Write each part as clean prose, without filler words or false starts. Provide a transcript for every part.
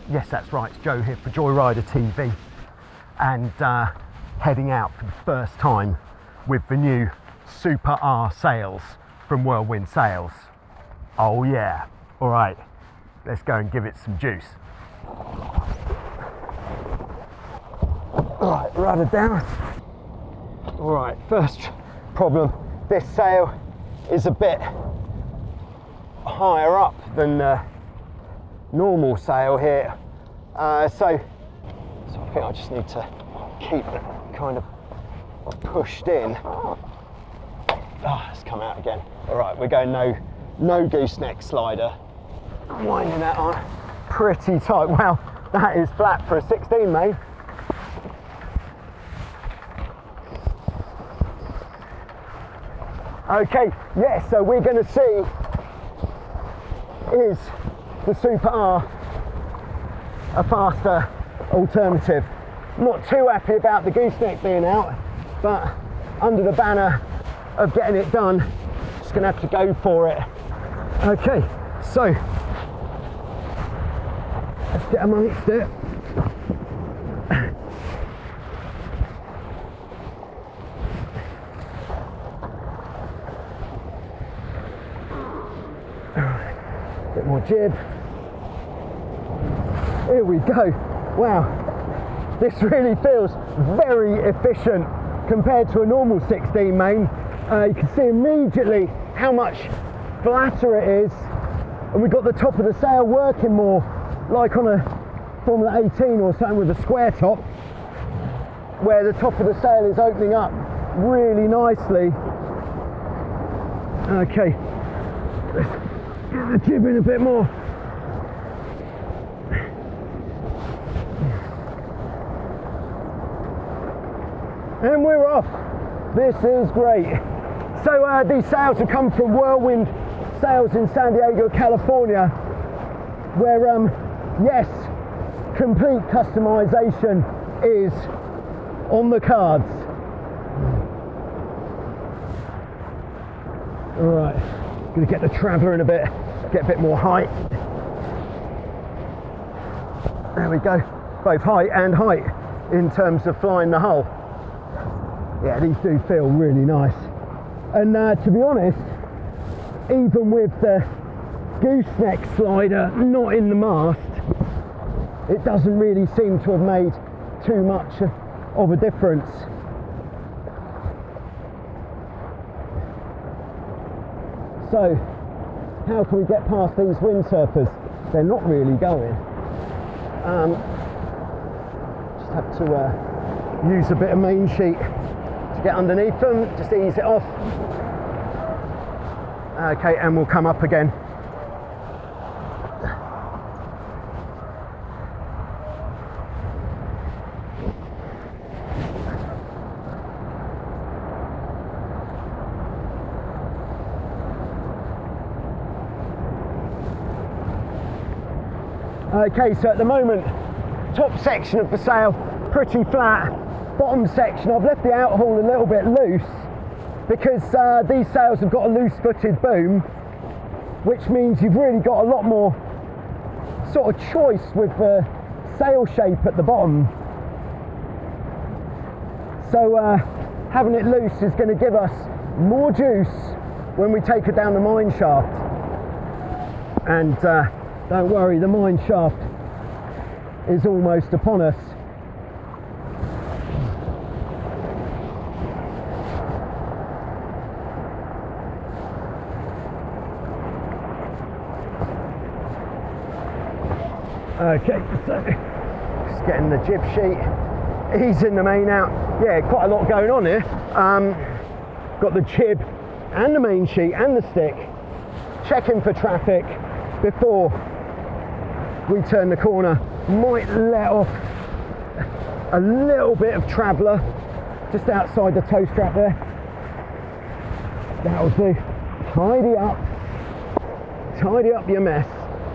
Yes, that's right, it's Joe here for Joyrider TV, and heading out for the first time with the new Super R sails from Whirlwind Sails. Oh yeah, all right, let's go and give it some juice. All right, rudder down. All right, first problem, this sail is a bit higher up than the normal sail here, so I think I just need to keep it kind of pushed in. It's come out again. All right, we're going no gooseneck slider, winding that on pretty tight. Wow, that is flat for a 16, mate. Okay, yeah, so we're going to see is the Super R a faster alternative. Not too happy about the gooseneck being out, but under the banner of getting it done, just going to have to go for it. Okay, so let's get amongst it. Bit more jib. Here we go. Wow, this really feels very efficient compared to a normal 16 main. You can see immediately how much flatter it is, and we've got the top of the sail working more like on a Formula 18 or something with a square top, where the top of the sail is opening up really nicely. Okay, let's get the jib in a bit more. And we're off. This is great. So these sails have come from Whirlwind Sails in San Diego, California, where yes, complete customization is on the cards. All right, gonna get the traveller in a bit, get a bit more height. There we go, both height and height in terms of flying the hull. Yeah, these do feel really nice. And to be honest, even with the gooseneck slider not in the mast, it doesn't really seem to have made too much of a difference. So, how can we get past these windsurfers? They're not really going. Just have to use a bit of main sheet to get underneath them, just ease it off. Okay, and we'll come up again. Okay, so at the moment, top section of the sail, pretty flat. Bottom section, I've left the outhaul a little bit loose because these sails have got a loose-footed boom, which means you've really got a lot more sort of choice with the sail shape at the bottom. So having it loose is going to give us more juice when we take it down the mine shaft. And don't worry, the mine shaft is almost upon us. Okay, so just getting the jib sheet, easing the main out. Yeah, quite a lot going on here. Got the jib and the main sheet and the stick, checking for traffic before we turn the corner. Might let off a little bit of traveller just outside the tow strap there. That'll do. Tidy up your mess.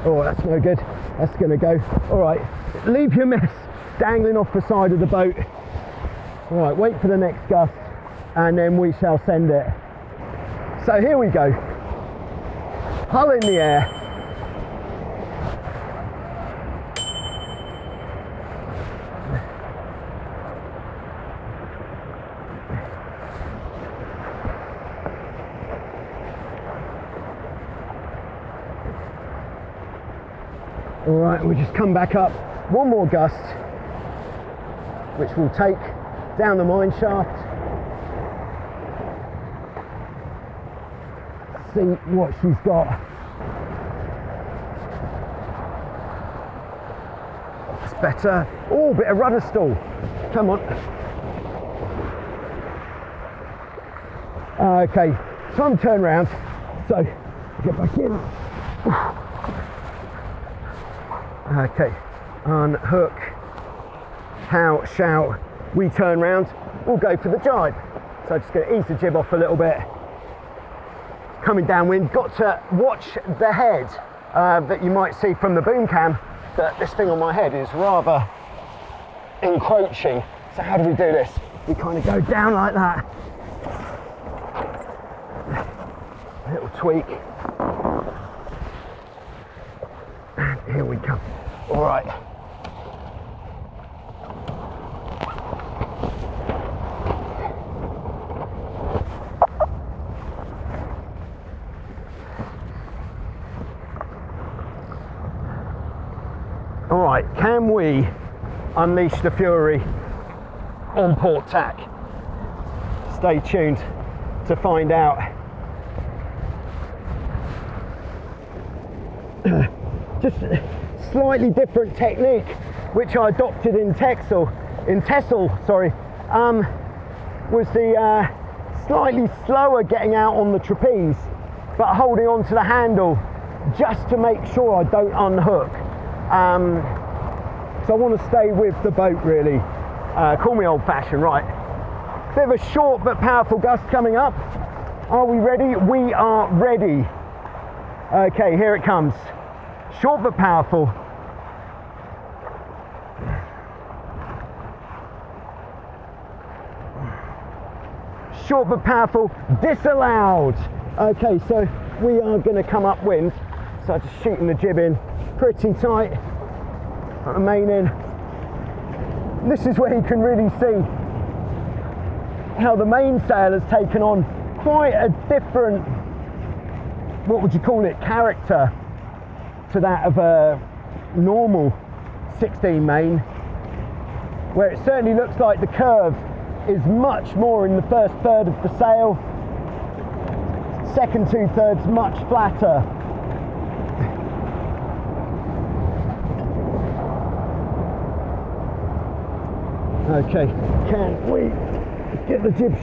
Oh, that's no good. That's gonna go. All right, leave your mess dangling off the side of the boat. All right, wait for the next gust and then we shall send it. So here we go. Hull in the air. All right, we just come back up one more gust, which will take down the mine shaft. See what she's got. That's better. Oh, bit of rudder stall. Come on. Okay, time to turn around. So, get back in. Okay, unhook. How shall we turn round? We'll go for the jibe. So just going to ease the jib off a little bit. Coming downwind, got to watch the head that you might see from the boom cam, that this thing on my head is rather encroaching. So how do we do this? We kind of go down like that. A little tweak. And here we come. All right. All right, can we unleash the fury on port tack? Stay tuned to find out. Just slightly different technique, which I adopted in Texel, was the slightly slower getting out on the trapeze, but holding on to the handle just to make sure I don't unhook. So I want to stay with the boat really. Call me old-fashioned, right? Bit of a short but powerful gust coming up. Are we ready? We are ready. Okay, here it comes. Short but powerful. Short but powerful, disallowed. Okay, so we are going to come upwind. So just shooting the jib in pretty tight. Got the main in. This is where you can really see how the mainsail has taken on quite a different, what would you call it, character to that of a normal 16 main, where it certainly looks like the curve is much more in the first third of the sail, second 2/3 much flatter. Okay, can we get the jib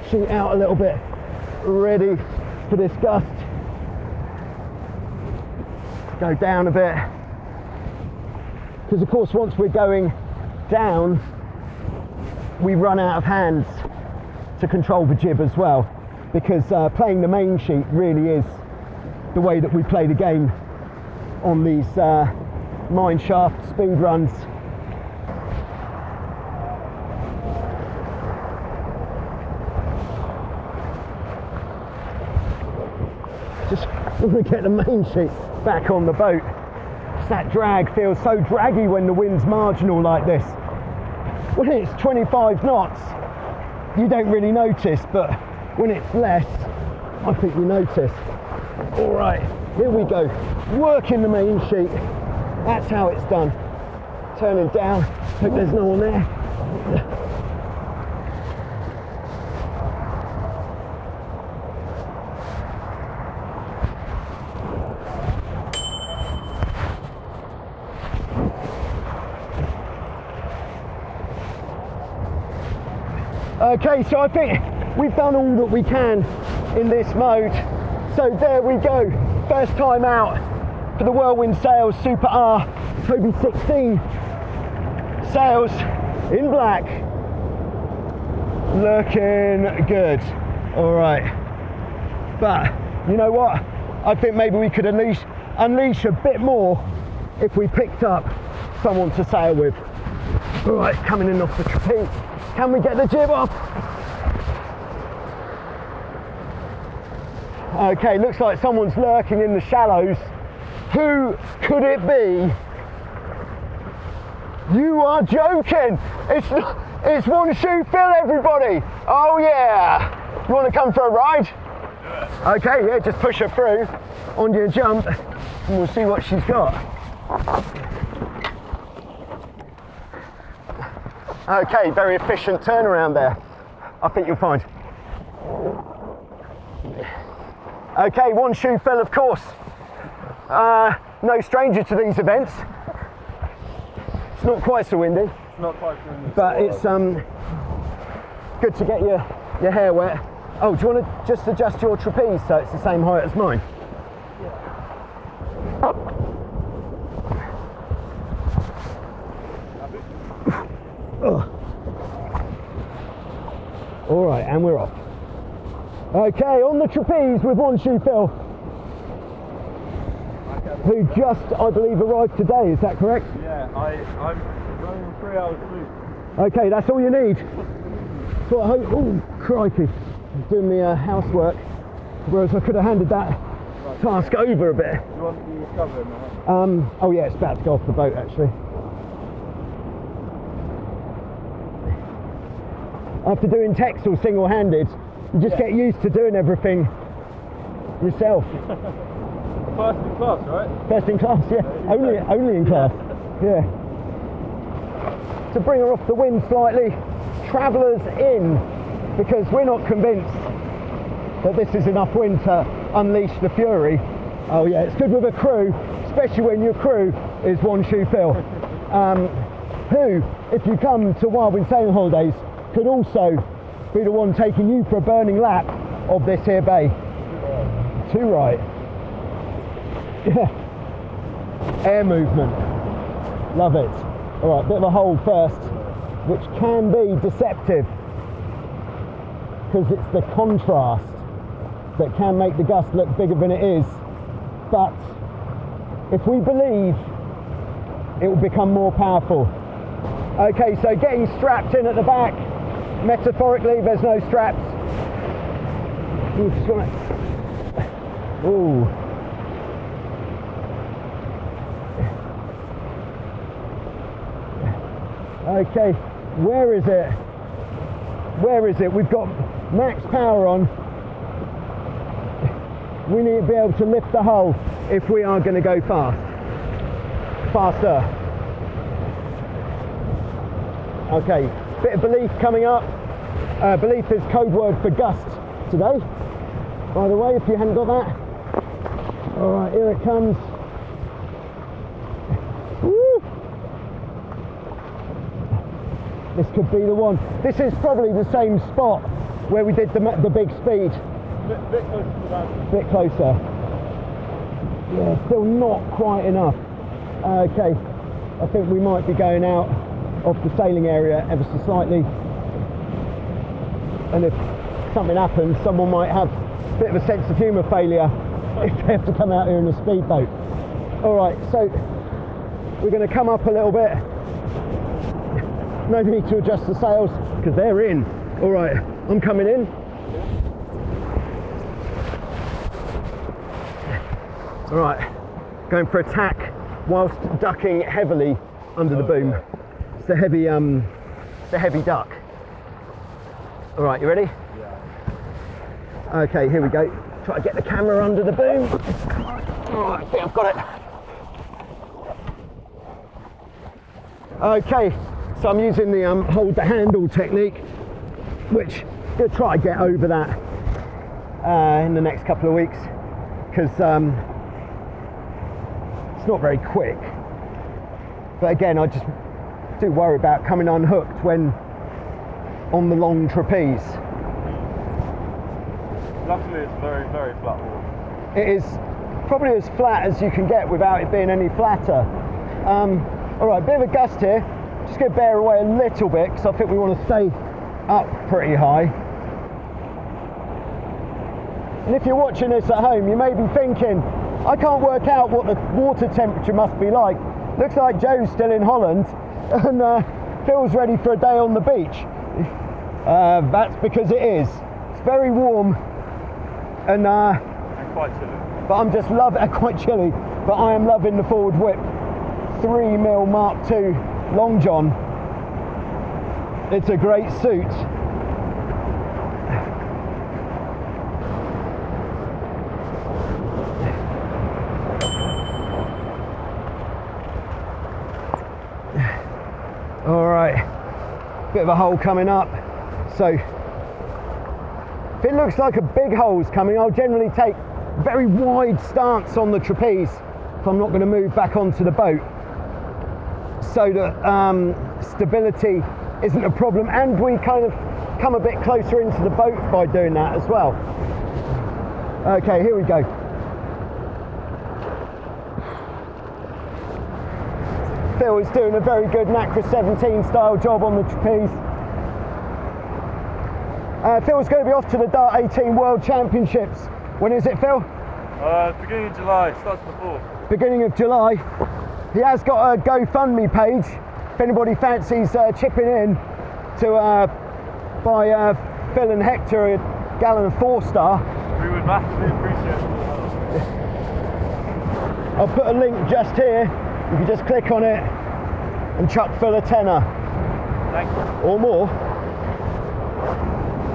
sheet out a little bit, ready for this gust? Go down a bit, because of course once we're going down we run out of hands to control the jib as well, because playing the main sheet really is the way that we play the game on these mine shaft speed runs. Just want to get the main sheet back on the boat. That drag feels so draggy when the wind's marginal like this. When it's 25 knots, you don't really notice, but when it's less, I think you notice. All right, here we go. Working the main sheet. That's how it's done. Turning down. Hope there's no one there. Okay, so I think we've done all that we can in this mode. So there we go. First time out for the Whirlwind Sails Super R Hobie 16. Sails in black. Looking good. All right. But you know what? I think maybe we could unleash a bit more if we picked up someone to sail with. All right, coming in off the trapeze. Can we get the jib off? Okay, looks like someone's lurking in the shallows. Who could it be? You are joking! It's one shoe fill, everybody! Oh yeah! You want to come for a ride? Okay, yeah, just push her through on your jump and we'll see what she's got. Okay, very efficient turnaround there. I think you'll find. Okay, one shoe fill, of course. No stranger to these events. It's not quite so windy. It's not quite so windy. But it's good to get your hair wet. Oh, do you want to just adjust your trapeze so it's the same height as mine? Yeah. All right, and we're off. Okay, on the trapeze with one shoe fill, who just, I believe, arrived today. Is that correct? Yeah, I'm running 3 hours sleep. Okay, that's all you need. So I hope. Oh, crikey! Doing the housework, whereas I could have handed that task over a bit. Do you want the cover now? Oh yeah, it's about to go off the boat actually. After doing textile single-handed, you just get used to doing everything yourself. First in class, right? First in class, yeah. Only in class. Yeah. To bring her off the wind slightly, travellers in, because we're not convinced that this is enough wind to unleash the fury. Oh yeah, it's good with a crew, especially when your crew is one shoe fill. Who, if you come to Whirlwind Sailing Holidays, could also be the one taking you for a burning lap of this here bay. Too right. Yeah. Air movement. Love it. All right, bit of a hold first, which can be deceptive because it's the contrast that can make the gust look bigger than it is. But if we believe, it will become more powerful. Okay, so getting strapped in at the back. Metaphorically, there's no straps. Ooh, just wanna... Ooh. Okay, where is it? Where is it? We've got max power on. We need to be able to lift the hull if we are going to go faster. Okay, bit of belief coming up. Belief is code word for gust today, by the way, if you hadn't got that. All right, here it comes. Woo! This could be the one. This is probably the same spot where we did the big speed. Bit closer to that. Bit closer. Yeah, still not quite enough. Okay, I think we might be going out of the sailing area ever so slightly. And if something happens, someone might have a bit of a sense of humour failure if they have to come out here in a speedboat. All right, so we're going to come up a little bit. No need to adjust the sails because they're in. All right, I'm coming in. All right, going for a tack whilst ducking heavily under the boom. Yeah. It's the heavy duck. All right, you ready? Yeah. Okay, here we go. Try to get the camera under the boom. Oh, I think I've got it. Okay, so I'm using the hold the handle technique, which I'm going to try to get over that in the next couple of weeks, because it's not very quick. But again, I just do worry about coming unhooked when on the long trapeze. Luckily it's very, very flat water. It is probably as flat as you can get without it being any flatter. All right, bit of a gust here. Just going to bear away a little bit because I think we want to stay up pretty high. And if you're watching this at home, you may be thinking, I can't work out what the water temperature must be like. Looks like Joe's still in Holland and Phil's ready for a day on the beach. That's because it is. It's very warm and quite chilly. but I'm just loving quite chilly. But I am loving the forward whip 3mm Mark II Long John. It's a great suit. bit of a hole coming up. So if it looks like a big hole's coming, I'll generally take very wide stance on the trapeze if I'm not going to move back onto the boat, so that stability isn't a problem, and we kind of come a bit closer into the boat by doing that as well. Okay, here we go. Phil is doing a very good NACRA 17 style job on the trapeze. Phil's going to be off to the Dart 18 World Championships. When is it, Phil? Beginning of July, starts on the 4th. Beginning of July. He has got a GoFundMe page if anybody fancies chipping in to buy Phil and Hector a gallon of 4-star. We would massively appreciate it. I'll put a link just here. You can just click on it and chuck Phil a tenner. Thank you. Or more.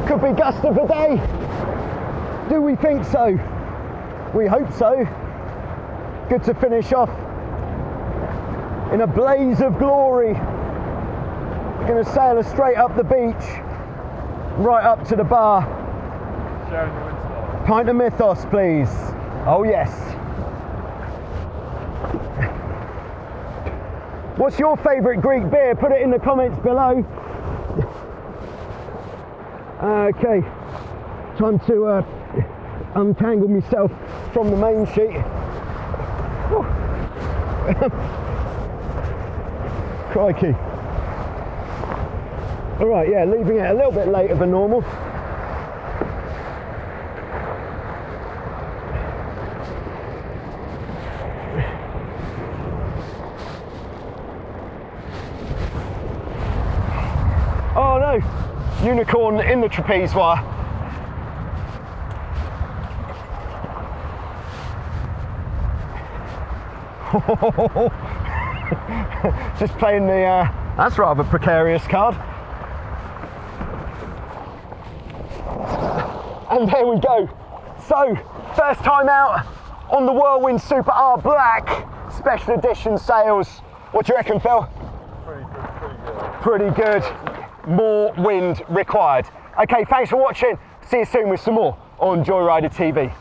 Could be gust of the day. Do we think so? We hope so. Good to finish off in a blaze of glory. We're going to sail us straight up the beach, right up to the bar. Sharing your Insta. Pint of Mythos, please. Oh yes. What's your favourite Greek beer? Put it in the comments below. Okay, time to untangle myself from the main sheet. Crikey. All right, yeah, leaving it a little bit later than normal. Oh no, unicorn in the trapeze wire. Just playing the, that's rather precarious card. And there we go. So, first time out on the Whirlwind Super R Black Special Edition sails. What do you reckon, Phil? Pretty good. Pretty good. More wind required. Okay, thanks for watching. See you soon with some more on Joyrider TV.